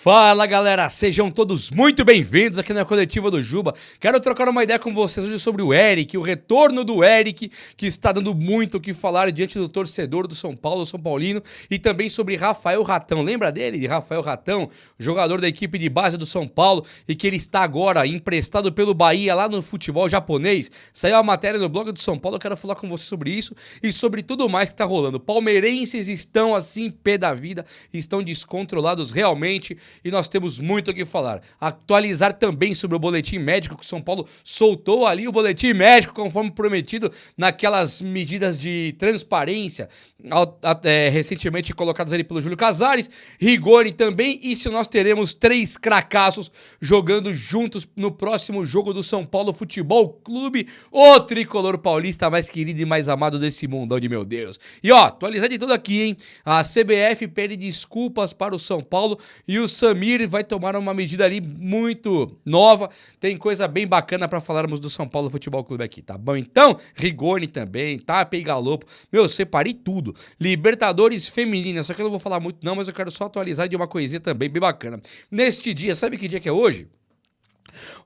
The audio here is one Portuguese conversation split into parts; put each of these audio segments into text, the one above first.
Fala galera, sejam todos muito bem-vindos aqui na Coletiva do Juba. Quero trocar uma ideia com vocês hoje sobre o Eric, o retorno do Eric, que está dando muito o que falar diante do torcedor do São Paulo, São Paulino, e também sobre Rafael Ratão. Lembra dele, de Rafael Ratão, jogador da equipe de base do São Paulo, e que ele está agora emprestado pelo Bahia lá no futebol japonês? Saiu a matéria no blog do São Paulo, eu quero falar com você sobre isso e sobre tudo mais que está rolando. Palmeirenses estão assim, pé da vida, estão descontrolados realmente. E nós temos muito o que falar. Atualizar também sobre o boletim médico que o São Paulo soltou ali, o boletim médico, conforme prometido, naquelas medidas de transparência recentemente colocadas ali pelo Júlio Casares, Rigoni também, e se nós teremos 3 cracassos jogando juntos no próximo jogo do São Paulo Futebol Clube, o tricolor paulista mais querido e mais amado desse mundão de meu Deus. E ó, atualizar de tudo aqui, hein? A CBF pede desculpas para o São Paulo e o Samir vai tomar uma medida ali muito nova. Tem coisa bem bacana para falarmos do São Paulo Futebol Clube aqui, tá bom? Então, Rigoni também, Tapa e Galopo. Meu, separei tudo. Libertadores feminina, só que eu não vou falar muito não, mas eu quero só atualizar de uma coisinha também bem bacana. Neste dia, sabe que dia que é hoje?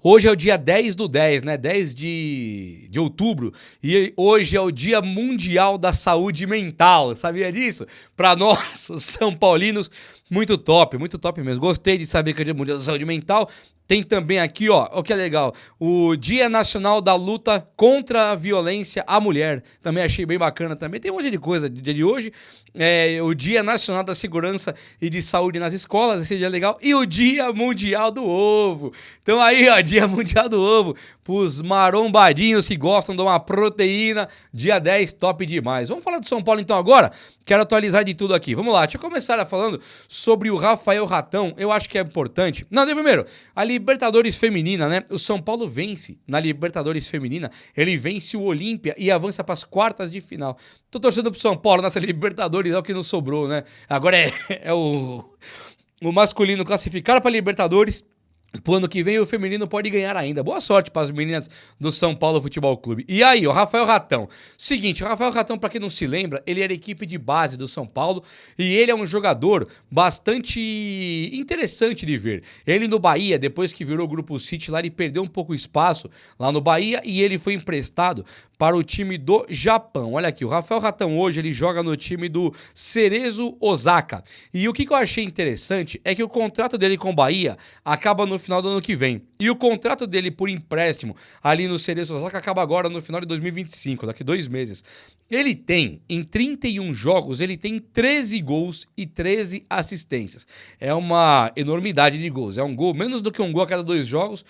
Hoje é o dia 10 do 10, né? 10 de outubro. E hoje é o Dia Mundial da Saúde Mental. Sabia disso? Para nós, os São Paulinos, muito top mesmo. Gostei de saber que é o Dia Mundial da Saúde Mental. Tem também aqui, ó, o que é legal, o Dia Nacional da Luta contra a Violência à Mulher. Também achei bem bacana também. Tem um monte de coisa do dia de hoje. O Dia Nacional da Segurança e de Saúde nas Escolas, esse dia é legal. E o Dia Mundial do Ovo. Então aí, ó, Dia Mundial do Ovo. Pros marombadinhos que gostam de uma proteína. Dia 10, top demais. Vamos falar do São Paulo então agora? Quero atualizar de tudo aqui. Vamos lá, deixa eu começar falando sobre o Rafael Ratão. Eu acho que é importante. Não, primeiro, a Libertadores Feminina, né? O São Paulo vence na Libertadores Feminina. Ele vence o Olímpia e avança para as quartas de final. Tô torcendo pro São Paulo nessa Libertadores, é o que não sobrou, né? Agora é o masculino classificar para Libertadores. Pro ano que vem o feminino pode ganhar ainda. Boa sorte para as meninas do São Paulo Futebol Clube. E aí, o Rafael Ratão. Seguinte, o Rafael Ratão, para quem não se lembra, ele era equipe de base do São Paulo e ele é um jogador bastante interessante de ver. Ele no Bahia, depois que virou o Grupo City lá, ele perdeu um pouco espaço lá no Bahia e ele foi emprestado para o time do Japão. Olha aqui, o Rafael Ratão hoje ele joga no time do Cerezo Osaka. E o que eu achei interessante é que o contrato dele com o Bahia acaba no final do ano que vem. E o contrato dele por empréstimo ali no Cerezo Osaka acaba agora no final de 2025, daqui 2 meses. Ele tem, em 31 jogos, ele tem 13 gols e 13 assistências. É uma enormidade de gols. É um gol, menos do que um gol a cada 2 jogos.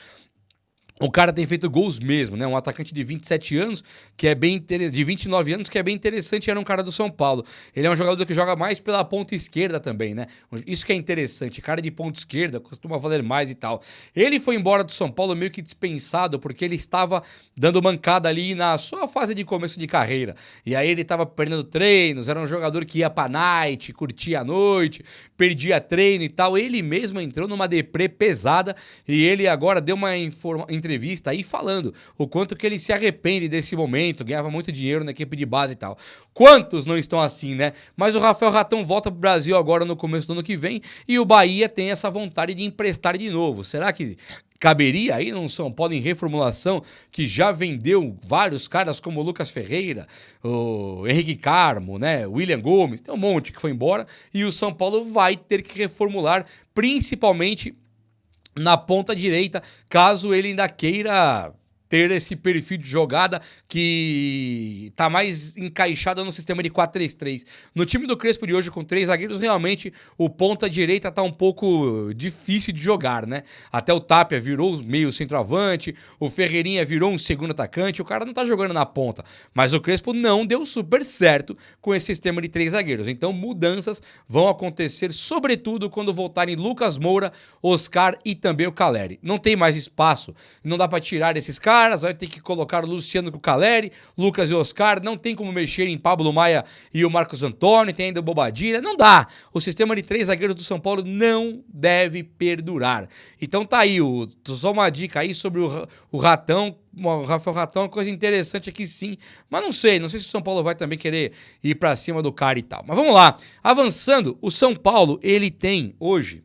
O cara tem feito gols mesmo, né? Um atacante de 27 anos, que é bem de 29 anos, que é bem interessante, era um cara do São Paulo. Ele é um jogador que joga mais pela ponta esquerda também, né? Isso que é interessante, cara de ponta esquerda, costuma valer mais e tal. Ele foi embora do São Paulo meio que dispensado, porque ele estava dando mancada ali na sua fase de começo de carreira. E aí ele estava perdendo treinos, era um jogador que ia pra night, curtia a noite, perdia treino e tal. Ele mesmo entrou numa deprê pesada e ele agora deu uma entrevista aí falando o quanto que ele se arrepende desse momento, ganhava muito dinheiro na equipe de base e tal. Quantos não estão assim, né? Mas o Rafael Ratão volta pro Brasil agora no começo do ano que vem e o Bahia tem essa vontade de emprestar de novo. Será que caberia aí num São Paulo em reformulação que já vendeu vários caras como o Lucas Ferreira, o Henrique Carmo, né? O William Gomes, tem um monte que foi embora e o São Paulo vai ter que reformular, principalmente na ponta direita, caso ele ainda queira ter esse perfil de jogada que tá mais encaixado no sistema de 4-3-3. No time do Crespo de hoje, com 3 zagueiros, realmente o ponta direita tá um pouco difícil de jogar, né? Até o Tapia virou meio centroavante, o Ferreirinha virou um segundo atacante, o cara não tá jogando na ponta. Mas o Crespo não deu super certo com esse sistema de 3 zagueiros. Então mudanças vão acontecer, sobretudo quando voltarem Lucas Moura, Oscar e também o Caleri. Não tem mais espaço, não dá pra tirar esses caras, vai ter que colocar o Luciano com o Caleri, Lucas e Oscar, não tem como mexer em Pablo Maia e o Marcos Antônio, tem ainda o Bobadilha, não dá. O sistema de 3 zagueiros do São Paulo não deve perdurar. Então tá aí, só uma dica aí sobre o Ratão, o Rafael Ratão, coisa interessante aqui sim, mas não sei se o São Paulo vai também querer ir pra cima do cara e tal. Mas vamos lá, avançando, o São Paulo, ele tem hoje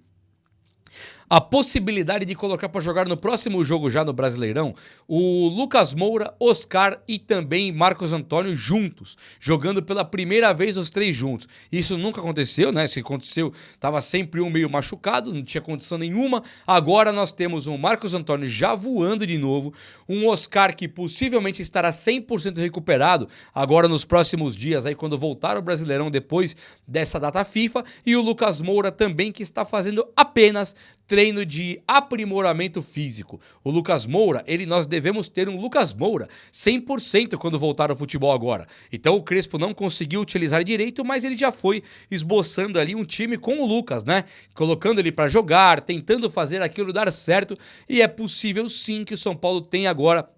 a possibilidade de colocar para jogar no próximo jogo já no Brasileirão o Lucas Moura, Oscar e também Marcos Antônio juntos, jogando pela primeira vez os três juntos. Isso nunca aconteceu, né? Se aconteceu, tava sempre um meio machucado, não tinha condição nenhuma. Agora nós temos um Marcos Antônio já voando de novo, um Oscar que possivelmente estará 100% recuperado agora nos próximos dias, aí quando voltar ao Brasileirão depois dessa data FIFA, e o Lucas Moura também, que está fazendo apenas treino de aprimoramento físico. O Lucas Moura, nós devemos ter um Lucas Moura 100% quando voltar ao futebol agora. Então o Crespo não conseguiu utilizar direito, mas ele já foi esboçando ali um time com o Lucas, né? Colocando ele para jogar, tentando fazer aquilo dar certo, e é possível sim que o São Paulo tenha agora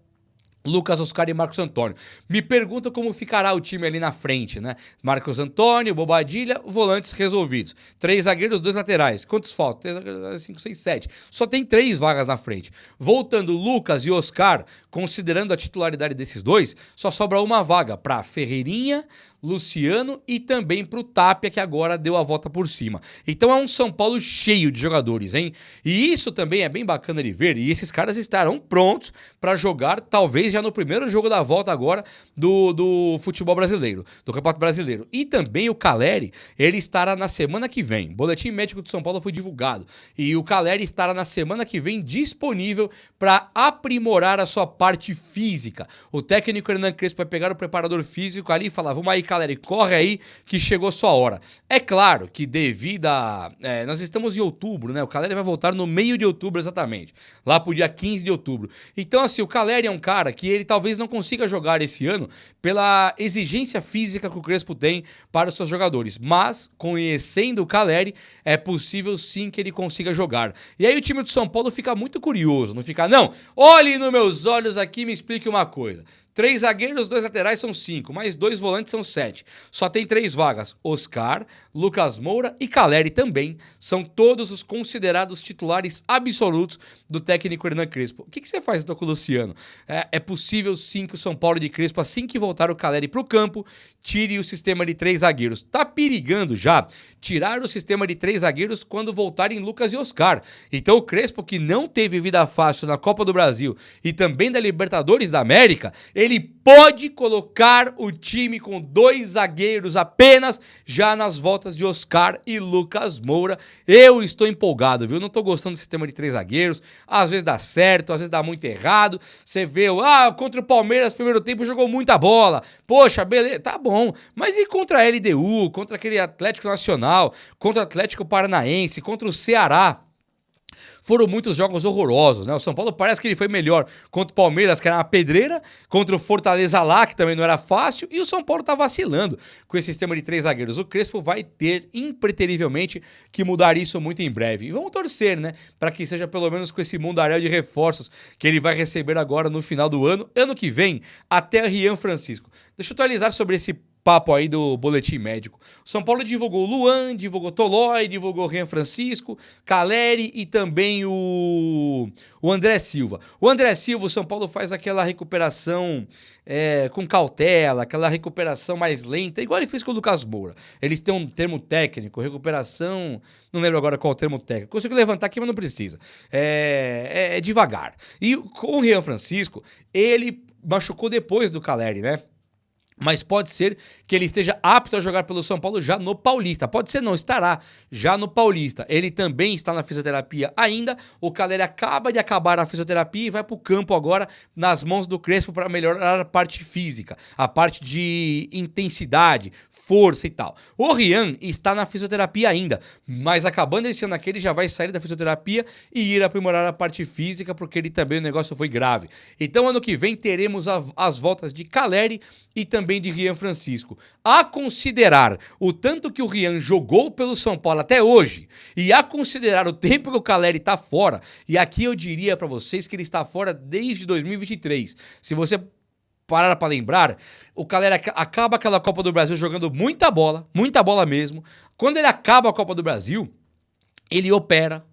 Lucas, Oscar e Marcos Antônio. Me pergunta como ficará o time ali na frente, né? Marcos Antônio, Bobadilha, volantes resolvidos. 3 zagueiros, 2 laterais. Quantos faltam? 3 zagueiros, 5, 6, 7. Só tem 3 vagas na frente. Voltando Lucas e Oscar, considerando a titularidade desses dois, só sobra uma vaga para Ferreirinha, Luciano e também para o Tapia, que agora deu a volta por cima. Então é um São Paulo cheio de jogadores, hein? E isso também é bem bacana de ver, e esses caras estarão prontos para jogar, talvez já no primeiro jogo da volta agora do futebol brasileiro, do Campeonato Brasileiro. E também o Caleri, ele estará na semana que vem. O boletim médico do São Paulo foi divulgado, e o Caleri estará na semana que vem disponível para aprimorar a sua parte física. O técnico Hernan Crespo vai pegar o preparador físico ali e falar: vamos aí, Caleri, corre aí que chegou sua hora. É claro que devido a... nós estamos em outubro, né? O Caleri vai voltar no meio de outubro exatamente, lá pro dia 15 de outubro. Então assim, o Caleri é um cara que ele talvez não consiga jogar esse ano pela exigência física que o Crespo tem para os seus jogadores, mas conhecendo o Caleri, é possível sim que ele consiga jogar. E aí o time do São Paulo fica muito curioso, não fica, não, olhe nos meus olhos aqui e me explique uma coisa. 3 zagueiros, 2 laterais são 5, mais 2 volantes são 7. Só tem 3 vagas. Oscar, Lucas Moura e Caleri também são todos os considerados titulares absolutos do técnico Hernan Crespo. O que você faz então com o Luciano? É possível sim que o São Paulo de Crespo, assim que voltar o Caleri para o campo, tire o sistema de 3 zagueiros. Tá perigando já tirar o sistema de 3 zagueiros quando voltarem Lucas e Oscar. Então o Crespo, que não teve vida fácil na Copa do Brasil e também da Libertadores da América, ele pode colocar o time com 2 zagueiros apenas já nas voltas de Oscar e Lucas Moura. Eu estou empolgado, viu? Não estou gostando do sistema de 3 zagueiros. Às vezes dá certo, às vezes dá muito errado. Você vê, contra o Palmeiras, primeiro tempo, jogou muita bola. Poxa, beleza, tá bom. Mas e contra a LDU, contra aquele Atlético Nacional, contra o Atlético Paranaense, contra o Ceará? Foram muitos jogos horrorosos, né? O São Paulo parece que ele foi melhor contra o Palmeiras, que era uma pedreira, contra o Fortaleza lá, que também não era fácil, e o São Paulo tá vacilando com esse sistema de 3 zagueiros. O Crespo vai ter, impreterivelmente, que mudar isso muito em breve. E vamos torcer, né? Para que seja pelo menos com esse mundaréu de reforços que ele vai receber agora no final do ano que vem, até Rian Francisco. Deixa eu atualizar sobre esse papo aí do boletim médico. O São Paulo divulgou Luan, divulgou Tolói, divulgou Rian Francisco, Caleri e também o André Silva. O André Silva, o São Paulo faz aquela recuperação com cautela, aquela recuperação mais lenta, igual ele fez com o Lucas Moura. Eles têm um termo técnico, recuperação, não lembro agora qual é o termo técnico, consigo levantar aqui, mas não precisa. É devagar. E com o Rian Francisco, ele machucou depois do Caleri, né? Mas pode ser que ele esteja apto a jogar pelo São Paulo já no Paulista. Pode ser não, estará já no Paulista. Ele também está na fisioterapia ainda. O Caleri acaba de acabar a fisioterapia e vai para o campo agora nas mãos do Crespo para melhorar a parte física, a parte de intensidade, força e tal. O Rian está na fisioterapia ainda, mas acabando esse ano aqui ele já vai sair da fisioterapia e ir aprimorar a parte física, porque ele também o negócio foi grave. Então ano que vem teremos as voltas de Caleri e também de Rian Francisco. A considerar o tanto que o Rian jogou pelo São Paulo até hoje, e a considerar o tempo que o Caleri está fora, e aqui eu diria para vocês que ele está fora desde 2023. Se você parar para lembrar, o Caleri acaba aquela Copa do Brasil jogando muita bola mesmo. Quando ele acaba a Copa do Brasil, ele opera,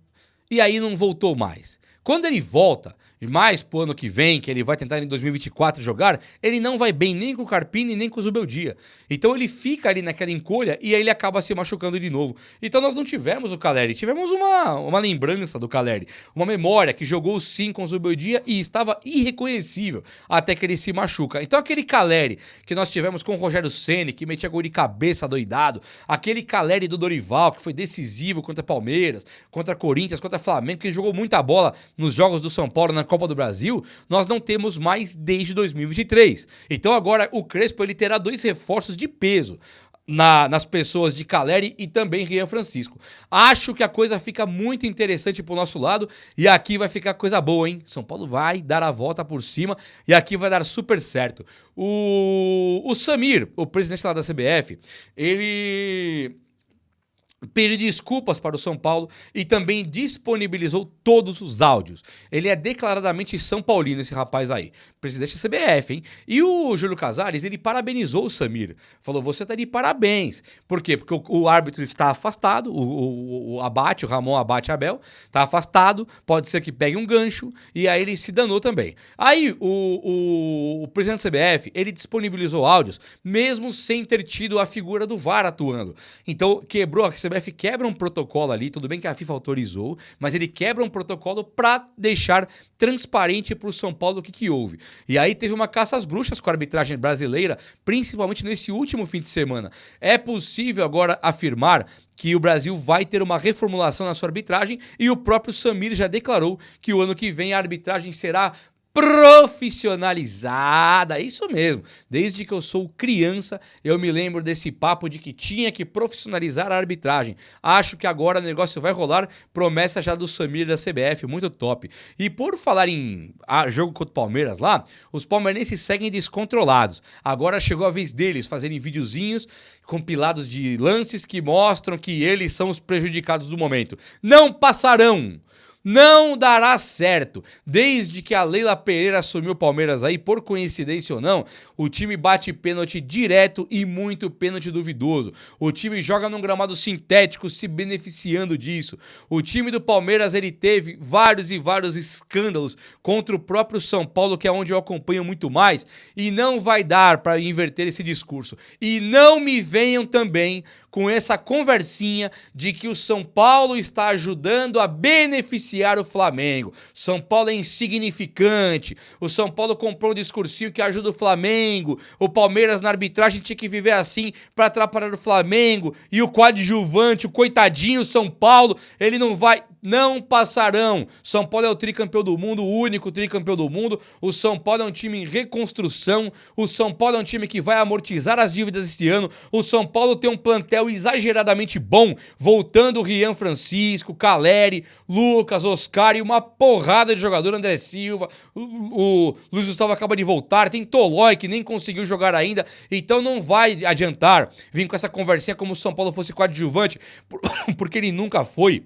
e aí não voltou mais. Quando ele volta, mais pro ano que vem, que ele vai tentar em 2024 jogar, ele não vai bem nem com o Carpini, nem com o Zubeldia. Então ele fica ali naquela encolha e aí ele acaba se machucando de novo. Então nós não tivemos o Caleri, tivemos uma lembrança do Caleri, uma memória que jogou sim com o Zubeldia e estava irreconhecível até que ele se machuca. Então aquele Caleri que nós tivemos com o Rogério Ceni, que metia gol de cabeça doidado, aquele Caleri do Dorival, que foi decisivo contra Palmeiras, contra Corinthians, contra Flamengo, que jogou muita bola nos jogos do São Paulo na Copa do Brasil, nós não temos mais desde 2023. Então agora o Crespo ele terá 2 reforços de peso nas pessoas de Caleri e também Rian Francisco. Acho que a coisa fica muito interessante pro nosso lado e aqui vai ficar coisa boa, hein? São Paulo vai dar a volta por cima e aqui vai dar super certo. O Samir, o presidente lá da CBF, ele pediu desculpas para o São Paulo e também disponibilizou todos os áudios. Ele é declaradamente São Paulino, esse rapaz aí. Presidente da CBF, hein? E o Júlio Casares, ele parabenizou o Samir. Falou, você tá de parabéns. Por quê? Porque o árbitro está afastado, o Abate, o Ramon Abate Abel, tá afastado, pode ser que pegue um gancho, e aí ele se danou também. Aí o presidente da CBF, ele disponibilizou áudios, mesmo sem ter tido a figura do VAR atuando. Então, quebrou a CBF quebra um protocolo ali, tudo bem que a FIFA autorizou, mas ele quebra um protocolo para deixar transparente para o São Paulo o que houve. E aí teve uma caça às bruxas com a arbitragem brasileira, principalmente nesse último fim de semana. É possível agora afirmar que o Brasil vai ter uma reformulação na sua arbitragem e o próprio Samir já declarou que o ano que vem a arbitragem será profissionalizada, isso mesmo. Desde que eu sou criança, eu me lembro desse papo de que tinha que profissionalizar a arbitragem. Acho que agora o negócio vai rolar, promessa já do Samir da CBF, muito top. E por falar em jogo contra o Palmeiras lá, os palmeirenses seguem descontrolados. Agora chegou a vez deles fazerem videozinhos compilados de lances que mostram que eles são os prejudicados do momento. Não passarão! Não dará certo. Desde que a Leila Pereira assumiu o Palmeiras aí, por coincidência ou não, o time bate pênalti direto e muito pênalti duvidoso. O time joga num gramado sintético se beneficiando disso. O time do Palmeiras, ele teve vários e vários escândalos contra o próprio São Paulo, que é onde eu acompanho muito mais, e não vai dar para inverter esse discurso. E não me venham também com essa conversinha de que o São Paulo está ajudando a beneficiar o Flamengo. São Paulo é insignificante. O São Paulo comprou um discursinho que ajuda o Flamengo. O Palmeiras na arbitragem tinha que viver assim para atrapalhar o Flamengo. E o coadjuvante, o coitadinho São Paulo, ele não vai... Não passarão. São Paulo é o tricampeão do mundo, o único tricampeão do mundo. O São Paulo é um time em reconstrução. O São Paulo é um time que vai amortizar as dívidas esse ano. O São Paulo tem um plantel exageradamente bom, voltando o Rian Francisco, Caleri, Lucas, Oscar e uma porrada de jogador, André Silva. O Luiz Gustavo acaba de voltar. Tem Tolói, que nem conseguiu jogar ainda. Então não vai adiantar vir com essa conversinha como se o São Paulo fosse coadjuvante, porque ele nunca foi.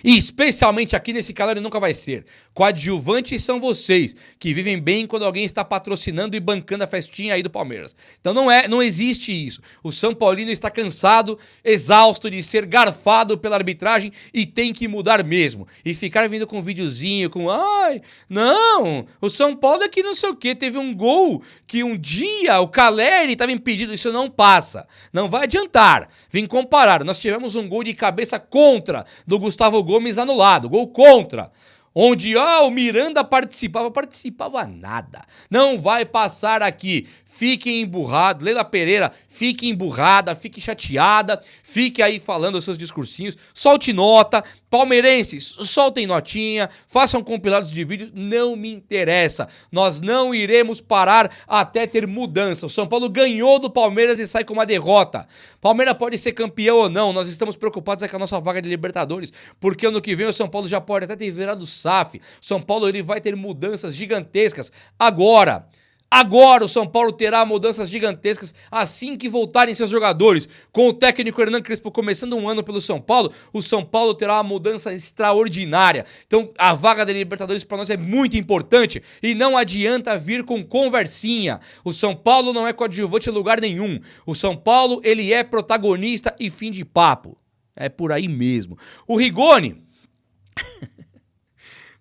E especialmente aqui nesse canal ele nunca vai ser. Coadjuvantes são vocês, que vivem bem quando alguém está patrocinando e bancando a festinha aí do Palmeiras. Então não existe isso. O São Paulino está cansado, exausto de ser garfado pela arbitragem e tem que mudar mesmo. E ficar vindo com um videozinho, com ai, não, o São Paulo é que não sei o que, teve um gol que um dia o Caleri estava impedido, isso não passa. Não vai adiantar. Vim comparar, nós tivemos um gol de cabeça contra do Gustavo Gomes anulado, gol contra. Onde o Miranda participava nada. Não vai passar aqui. Fiquem emburrados. Leila Pereira, fique emburrada, fique chateada, fique aí falando os seus discursinhos, solte nota. Palmeirenses, soltem notinha, façam compilados de vídeo, não me interessa. Nós não iremos parar até ter mudança. O São Paulo ganhou do Palmeiras e sai com uma derrota. Palmeiras pode ser campeão ou não, nós estamos preocupados com a nossa vaga de Libertadores, porque ano que vem o São Paulo já pode até ter virado SAF. São Paulo ele vai ter mudanças gigantescas agora. Agora o São Paulo terá mudanças gigantescas assim que voltarem seus jogadores. Com o técnico Hernan Crespo começando um ano pelo São Paulo, o São Paulo terá uma mudança extraordinária. Então a vaga da Libertadores para nós é muito importante e não adianta vir com conversinha. O São Paulo não é coadjuvante em lugar nenhum. O São Paulo ele é protagonista e fim de papo. É por aí mesmo. O Rigoni...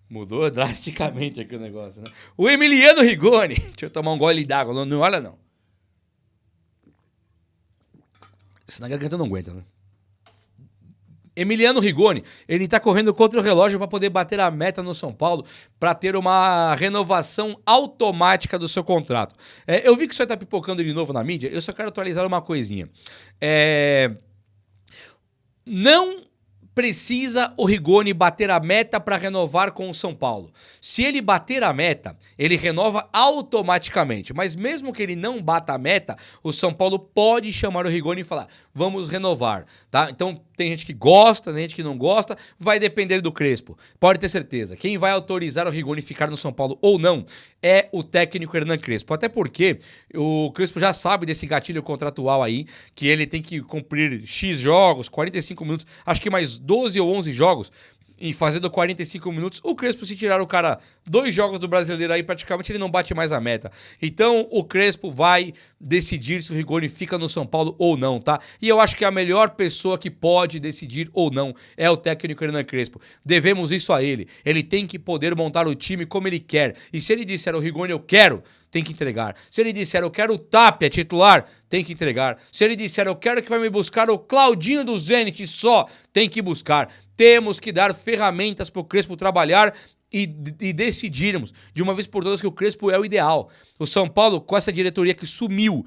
Mudou drasticamente aqui o negócio, né? O Emiliano Rigoni. Deixa eu tomar um gole d'água. Não olha, não. Isso na garganta não aguenta, né? Emiliano Rigoni, ele tá correndo contra o relógio para poder bater a meta no São Paulo, para ter uma renovação automática do seu contrato. Eu vi que isso aí tá pipocando de novo na mídia, eu só quero atualizar uma coisinha. Não precisa o Rigoni bater a meta para renovar com o São Paulo. Se ele bater a meta, ele renova automaticamente. Mas mesmo que ele não bata a meta, o São Paulo pode chamar o Rigoni e falar, vamos renovar, tá? Então tem gente que gosta, tem gente que não gosta, vai depender do Crespo. Pode ter certeza. Quem vai autorizar o Rigoni ficar no São Paulo ou não é o técnico Hernan Crespo. Até porque o Crespo já sabe desse gatilho contratual aí, que ele tem que cumprir X jogos, 45 minutos, acho que mais 12 ou 11 jogos, e fazendo 45 minutos, o Crespo, se tirar o cara 2 jogos do Brasileiro aí, praticamente ele não bate mais a meta. Então o Crespo vai decidir se o Rigoni fica no São Paulo ou não, tá? E eu acho que a melhor pessoa que pode decidir ou não é o técnico Hernan Crespo. Devemos isso a ele. Ele tem que poder montar o time como ele quer. E se ele disser ao Rigoni, eu quero, tem que entregar. Se ele disser, eu quero o Tapia titular, tem que entregar. Se ele disser, eu quero que vai me buscar o Claudinho do Zenit só, tem que buscar. Temos que dar ferramentas para o Crespo trabalhar e decidirmos de uma vez por todas que o Crespo é o ideal. O São Paulo, com essa diretoria que sumiu,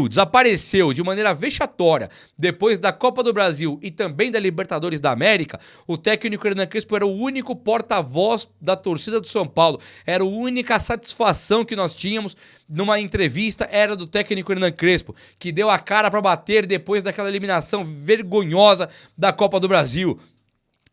desapareceu de maneira vexatória depois da Copa do Brasil e também da Libertadores da América, o técnico Hernan Crespo era o único porta-voz da torcida do São Paulo, era a única satisfação que nós tínhamos numa entrevista, era do técnico Hernan Crespo, que deu a cara para bater depois daquela eliminação vergonhosa da Copa do Brasil.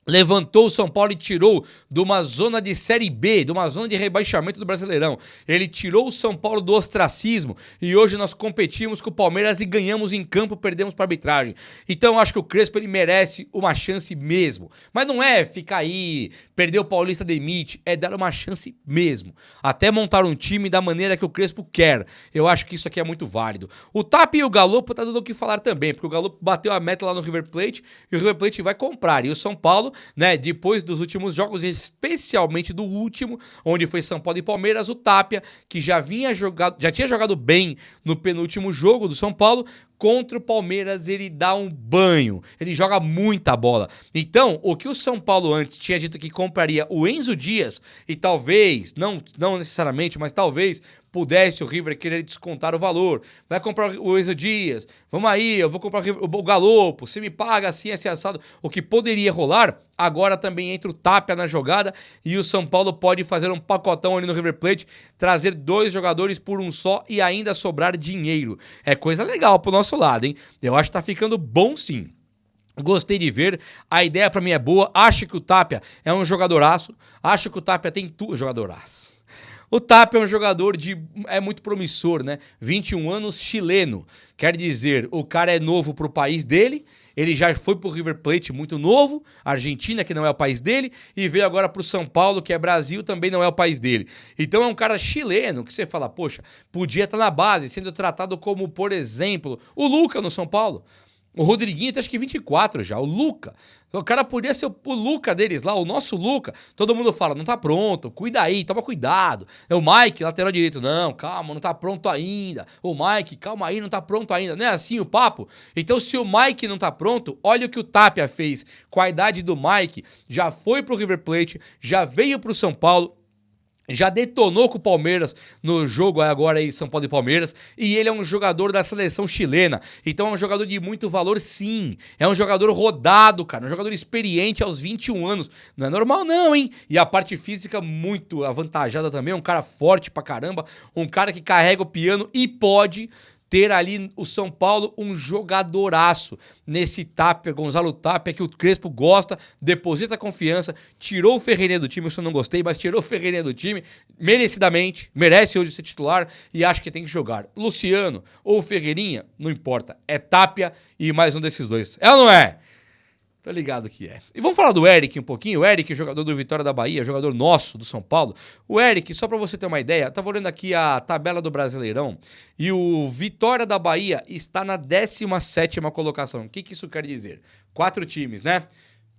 Levantou o São Paulo e tirou de uma zona de Série B, de uma zona de rebaixamento do Brasileirão. Ele tirou o São Paulo do ostracismo e hoje nós competimos com o Palmeiras e ganhamos em campo, perdemos para arbitragem. Então eu acho que o Crespo ele merece uma chance mesmo. Mas não é ficar aí, perder o Paulista demite, é dar uma chance mesmo. Até montar um time da maneira que o Crespo quer. Eu acho que isso aqui é muito válido. O Tapia e o Galopo tá dando o que falar também, porque o Galopo bateu a meta lá no River Plate e o River Plate vai comprar. E o São Paulo, né, depois dos últimos jogos, especialmente do último, onde foi São Paulo e Palmeiras, o Tapia, que já tinha jogado bem no penúltimo jogo do São Paulo, contra o Palmeiras ele dá um banho, ele joga muita bola. Então, o que o São Paulo antes tinha dito que compraria o Enzo Dias, e talvez, não necessariamente, mas talvez pudesse o River querer descontar o valor. Vai comprar o Enzo Dias, vamos aí, eu vou comprar o Galopo, você me paga assim, assim, assado. O que poderia rolar, agora também entra o Tapia na jogada e o São Paulo pode fazer um pacotão ali no River Plate, trazer 2 jogadores por um só e ainda sobrar dinheiro. É coisa legal pro nosso lado, hein? Eu acho que tá ficando bom sim. Gostei de ver, a ideia pra mim é boa, acho que o Tapia é um jogadoraço, acho que o Tapia tem tudo, jogadoraço. O Tapia é um jogador é muito promissor, né? 21 anos, chileno. Quer dizer, o cara é novo pro país dele, ele já foi pro River Plate muito novo, Argentina, que não é o país dele, e veio agora pro São Paulo, que é Brasil, também não é o país dele. Então é um cara chileno, que você fala, poxa, podia estar na base, sendo tratado como, por exemplo, o Luca no São Paulo. O Rodriguinho tem acho que 24 já, o Luca. O cara podia ser o Luca deles lá, o nosso Luca. Todo mundo fala, não tá pronto, cuida aí, toma cuidado. É o Mike, lateral direito. Não, calma, não tá pronto ainda. O Mike, calma aí, não tá pronto ainda. Não é assim o papo? Então se o Mike não tá pronto, olha o que o Tapia fez com a idade do Mike. Já foi pro River Plate, já veio pro São Paulo, já detonou com o Palmeiras no jogo agora aí, São Paulo e Palmeiras, e ele é um jogador da seleção chilena, então é um jogador de muito valor sim, é um jogador rodado, cara, um jogador experiente aos 21 anos, não é normal não, hein? E a parte física muito avantajada também, um cara forte pra caramba, um cara que carrega o piano e pode ter ali o São Paulo um jogadoraço nesse Tapia, Gonzalo Tapia, que o Crespo gosta, deposita confiança, tirou o Ferreirinha do time, isso eu não gostei, mas tirou o Ferreirinha do time, merecidamente, merece hoje ser titular e acho que tem que jogar. Luciano ou Ferreirinha, não importa, é Tapia e mais um desses dois. É ou não é? Tá ligado que é. E vamos falar do Eric um pouquinho. O Eric, jogador do Vitória da Bahia, jogador nosso do São Paulo. O Eric, só pra você ter uma ideia, tava olhando aqui a tabela do Brasileirão e o Vitória da Bahia está na 17ª colocação. O que isso quer dizer? 4 times, né?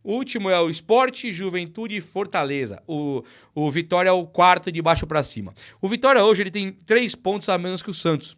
O último é o Sport, Juventude e Fortaleza. O Vitória é o quarto de baixo para cima. O Vitória hoje ele tem 3 pontos a menos que o Santos.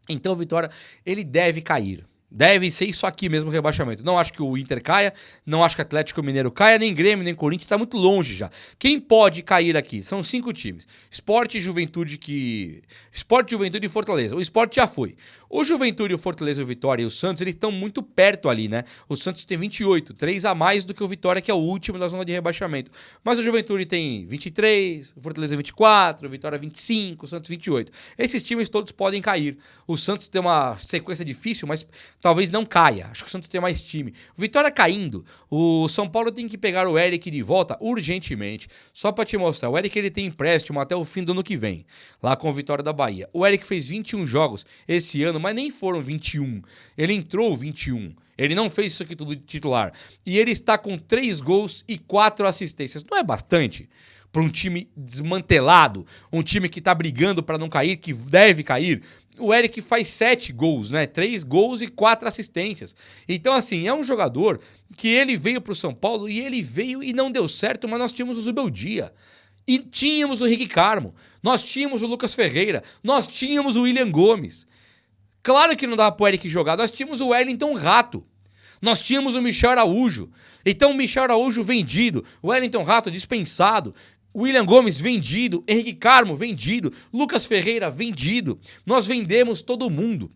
Então o Vitória ele deve cair. Deve ser isso aqui mesmo, o rebaixamento. Não acho que o Inter caia, não acho que o Atlético Mineiro caia, nem Grêmio, nem Corinthians, tá muito longe já. Quem pode cair aqui? São 5 times. Sport, Juventude e Fortaleza. O Sport já foi. O Juventude, o Fortaleza, o Vitória e o Santos, eles estão muito perto ali, né? O Santos tem 28, 3 a mais do que o Vitória, que é o último da zona de rebaixamento. Mas o Juventude tem 23, o Fortaleza 24, o Vitória 25, o Santos 28. Esses times todos podem cair. O Santos tem uma sequência difícil, mas talvez não caia. Acho que o Santos tem mais time. O Vitória caindo, o São Paulo tem que pegar o Eric de volta urgentemente. Só pra te mostrar, o Eric ele tem empréstimo até o fim do ano que vem, lá com o Vitória da Bahia. O Eric fez 21 jogos esse ano, mas nem foram 21. Ele entrou 21. Ele não fez isso aqui tudo de titular. E ele está com 3 gols e 4 assistências. Não é bastante para um time desmantelado, um time que tá brigando para não cair, que deve cair? O Eric faz 7 gols, né? 3 gols e 4 assistências. Então, assim, é um jogador que ele veio pro São Paulo e ele veio e não deu certo, mas nós tínhamos o Zubeldia. E tínhamos o Henrique Carmo. Nós tínhamos o Lucas Ferreira. Nós tínhamos o William Gomes. Claro que não dava pro Eric jogar. Nós tínhamos o Wellington Rato. Nós tínhamos o Michel Araújo. Então, o Michel Araújo vendido. O Wellington Rato dispensado. William Gomes vendido, Henrique Carmo vendido, Lucas Ferreira vendido. Nós vendemos todo mundo.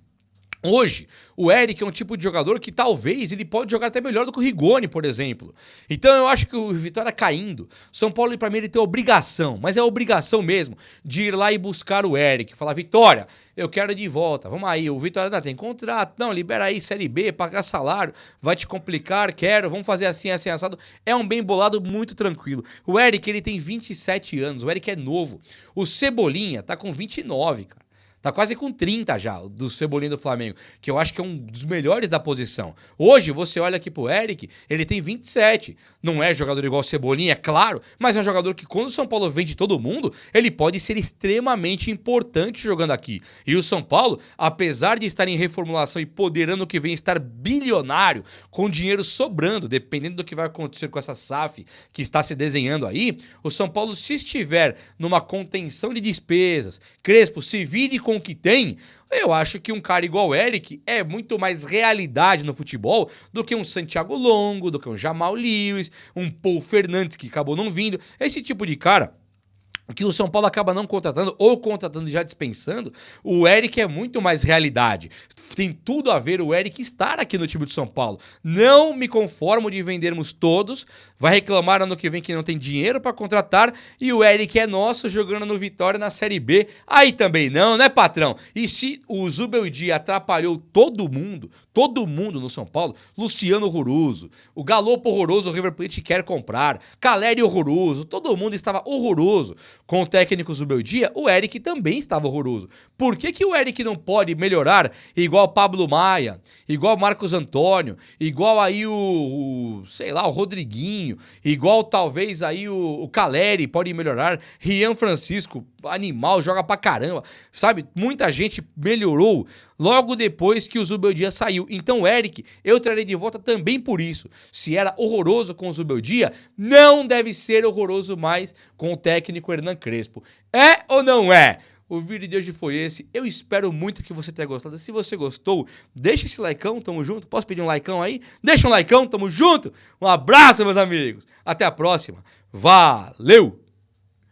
Hoje, o Eric é um tipo de jogador que talvez ele pode jogar até melhor do que o Rigoni, por exemplo. Então eu acho que o Vitória caindo, São Paulo para mim ele tem obrigação, mas é obrigação mesmo, de ir lá e buscar o Eric. Falar, Vitória, eu quero de volta, vamos aí, o Vitória não tem contrato, não, libera aí Série B, pagar salário, vai te complicar, quero, vamos fazer assim, assim, assado. É um bem bolado muito tranquilo. O Eric, ele tem 27 anos, o Eric é novo. O Cebolinha tá com 29, cara. Tá quase com 30 já, do Cebolinha do Flamengo, que eu acho que é um dos melhores da posição. Hoje, você olha aqui pro Eric, ele tem 27. Não é jogador igual o Cebolinha, é claro, mas é um jogador que quando o São Paulo vende todo mundo, ele pode ser extremamente importante jogando aqui. E o São Paulo, apesar de estar em reformulação e poder ano que vem estar bilionário, com dinheiro sobrando, dependendo do que vai acontecer com essa SAF que está se desenhando aí, o São Paulo, se estiver numa contenção de despesas, Crespo se vire com o que tem, eu acho que um cara igual o Eric é muito mais realidade no futebol do que um Santiago Longo, do que um Jamal Lewis, um Paul Fernandes que acabou não vindo. Esse tipo de cara que o São Paulo acaba não contratando ou contratando e já dispensando, o Eric é muito mais realidade. Tem tudo a ver o Eric estar aqui no time do São Paulo. Não me conformo de vendermos todos, vai reclamar ano que vem que não tem dinheiro para contratar e o Eric é nosso jogando no Vitória na Série B. Aí também não, né, patrão? E se o Zubeldia atrapalhou todo mundo no São Paulo, Luciano horroroso, o Galopo horroroso, o River Plate quer comprar, Caleri horroroso, todo mundo estava horroroso. Com o técnico Zubeldia, o Eric também estava horroroso. Por que o Eric não pode melhorar igual o Pablo Maia, igual o Marcos Antônio, igual aí sei lá, o Rodriguinho, igual talvez aí o Caleri pode melhorar, Rian Francisco, animal, joga pra caramba, sabe? Muita gente melhorou logo depois que o Zubeldia saiu. Então o Eric, eu trarei de volta também por isso. Se era horroroso com o Zubeldia, não deve ser horroroso mais com o técnico Hernan Crespo. É ou não é? O vídeo de hoje foi esse. Eu espero muito que você tenha gostado. Se você gostou, deixa esse likeão, tamo junto. Posso pedir um likeão aí? Deixa um likeão, tamo junto. Um abraço, meus amigos. Até a próxima. Valeu!